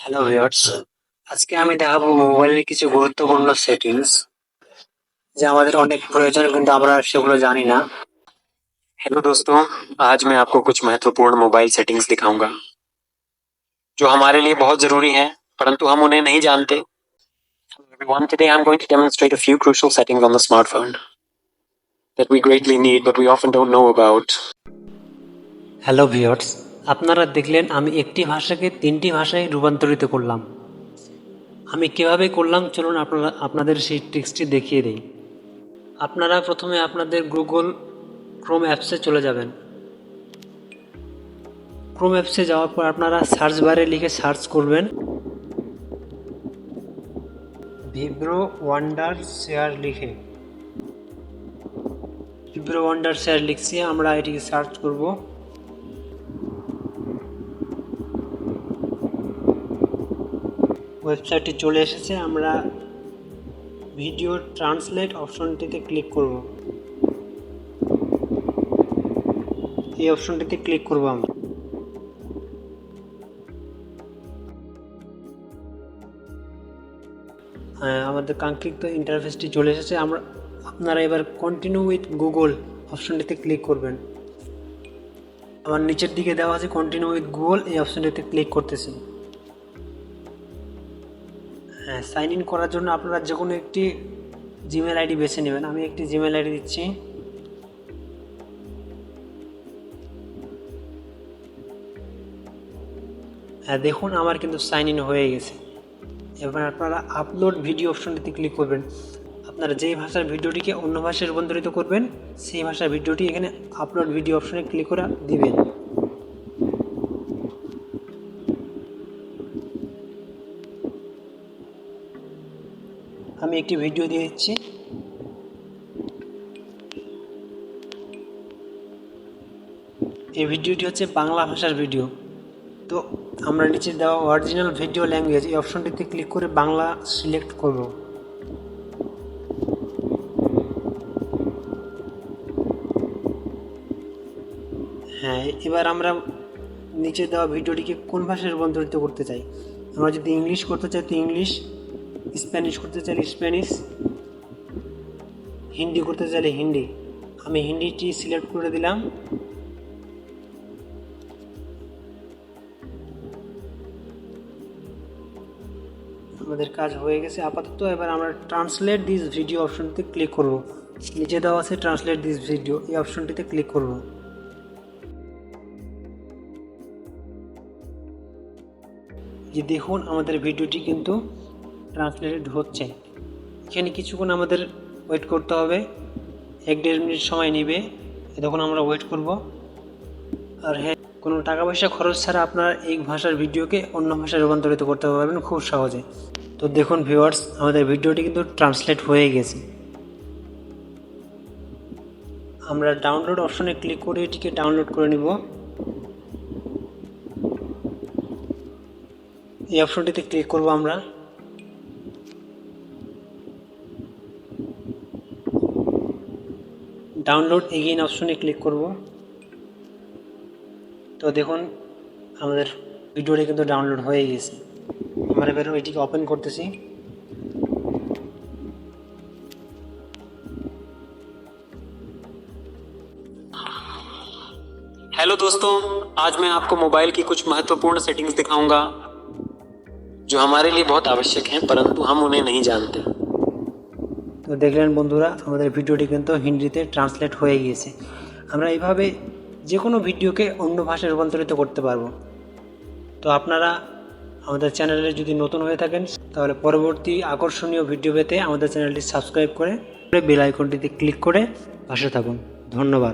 Hello viewers, আজকে আমি দেখাবো মোবাইলের কিছু গুরুত্বপূর্ণ সেটিংস যা আমাদের অনেক প্রয়োজন কিন্তু আমরা সেগুলো জানি না। हेलो दोस्तों। आज मैं आपको कुछ महत्वपूर्ण मोबाइल सेटिंग्स दिखाऊंगा जो हमारे लिए बहुत जरूरी हैं, परंतु हम उन्हें नहीं जानते। Everyone, today I'm going to demonstrate a few crucial settings on the smartphone that we greatly need but we often don't know about. Hello viewers, আপনারা দেখলেন আমি একটি ভাষাকে তিনটি ভাষায় রূপান্তরিত করলাম। আমি কিভাবে করলাম চলুন আপনাদের সেই ট্রিক্সটি দেখিয়ে দিই। আপনারা প্রথমে আপনাদের গুগল ক্রোম অ্যাপসে চলে যাবেন। ক্রোম অ্যাপসে যাওয়ার পর আপনারা সার্চ বারে লিখে সার্চ করবেন ভিব্রো ওয়ান্ডার শেয়ার লিখে। ভিব্রো ওয়ান্ডার শেয়ার লিখছি, আমরা এটিকে সার্চ করব। ওয়েবসাইটটি চলে এসেছে, আমরা ভিডিও ট্রান্সলেট অপশনটিতে ক্লিক করব। এই অপশনটিতে ক্লিক করব আমরা। আমাদের কাঙ্ক্ষিত ইন্টারফেসটি চলে এসেছে। আপনারা এবার কন্টিনিউ উইথ গুগল অপশনটিতে ক্লিক করবেন। আমার নিচের দিকে দেওয়া আছে কন্টিনিউ উইথ গুগল, এই অপশনটিতে ক্লিক করতেছি। সাইন ইন করার জন্য আপনারা যে কোনো একটি জিমেল আইডি বেছে নেবেন। আমি একটি জিমেল আইডি দিচ্ছি। দেখুন আমার কিন্তু সাইন ইন হয়ে গেছে। এবার আপনারা আপলোড ভিডিও অপশনটিতে ক্লিক করবেন। আপনারা যেই ভাষার ভিডিওটিকে অন্য ভাষায় রূপান্তরিত করবেন সেই ভাষার ভিডিওটি এখানে আপলোড ভিডিও অপশনে ক্লিক করে দিবেন। আমি একটি ভিডিও দিয়ে দিচ্ছি। এই ভিডিওটি হচ্ছে বাংলা ভাষার ভিডিও। তো আমরা নিচে দেওয়া অরিজিনাল ভিডিও ল্যাঙ্গুয়েজ এই অপশনটিতে ক্লিক করে বাংলা সিলেক্ট করব। এবার আমরা নিচে দেওয়া ভিডিওটিকে কোন ভাষায় রূপান্তরিত করতে চাই। আমরা যদি ইংলিশ করতে চাই তো ইংলিশ, স্প্যানিশ করতে চাইলে স্প্যানিশ, হিন্দি করতে চাইলে হিন্দি। আমি হিন্দিটি সিলেক্ট করে দিলাম। আমাদের কাজ হয়ে গেছে আপাতত। এবার আমরা ট্রান্সলেট দিস ভিডিও অপশনটিতে ক্লিক করব। নিচে দেওয়া আছে ট্রান্সলেট দিস ভিডিও, এই অপশনটিতে ক্লিক করব। যে দেখুন আমাদের ভিডিওটি কিন্তু ট্রান্সলেটেড হচ্ছে। এখানে কিছুক্ষণ আমাদের ওয়েট করতে হবে, 1-1.5 মিনিট সময় নেবে। তখন আমরা ওয়েট করব। আর হ্যাঁ, কোনো টাকা পয়সা খরচ ছাড়া আপনারা এই ভাষার ভিডিওকে অন্য ভাষায় রূপান্তরিত করতে পারবেন খুব সহজে। তো দেখুন ভিউয়ার্স, আমাদের ভিডিওটি কিন্তু ট্রান্সলেট হয়ে গেছে। আমরা ডাউনলোড অপশনে ক্লিক করে এটিকে ডাউনলোড করে নিব। এই অপশনটিতে ক্লিক করব আমরা। ডাউনলোড এগেইন অপশনে ক্লিক করব। তো দেখুন আমাদের ভিডিওটি কিন্তু ডাউনলোড হয়ে গেছে। আমরা এবার এটিকে ওপেন করতেছি। हेलो दोस्तों, आज मैं आपको मोबाइल की कुछ महत्वपूर्ण सेटिंग्स दिखाऊंगा जो हमारे लिए बहुत आवश्यक हैं, परंतु हम उन्हें नहीं जानते। তো দেখলেন বন্ধুরা, আমাদের ভিডিওটি কিন্তু হিন্দিতে ট্রান্সলেট হয়ে গিয়েছে। আমরা এইভাবে যে কোনো ভিডিওকে অন্য ভাষায় রূপান্তরিত করতে পারবো। তো আপনারা আমাদের চ্যানেলে যদি নতুন হয়ে থাকেন তাহলে পরবর্তী আকর্ষণীয় ভিডিও পেতে আমাদের চ্যানেলটি সাবস্ক্রাইব করে বেল আইকনটিতে ক্লিক করে পাশে থাকুন। ধন্যবাদ।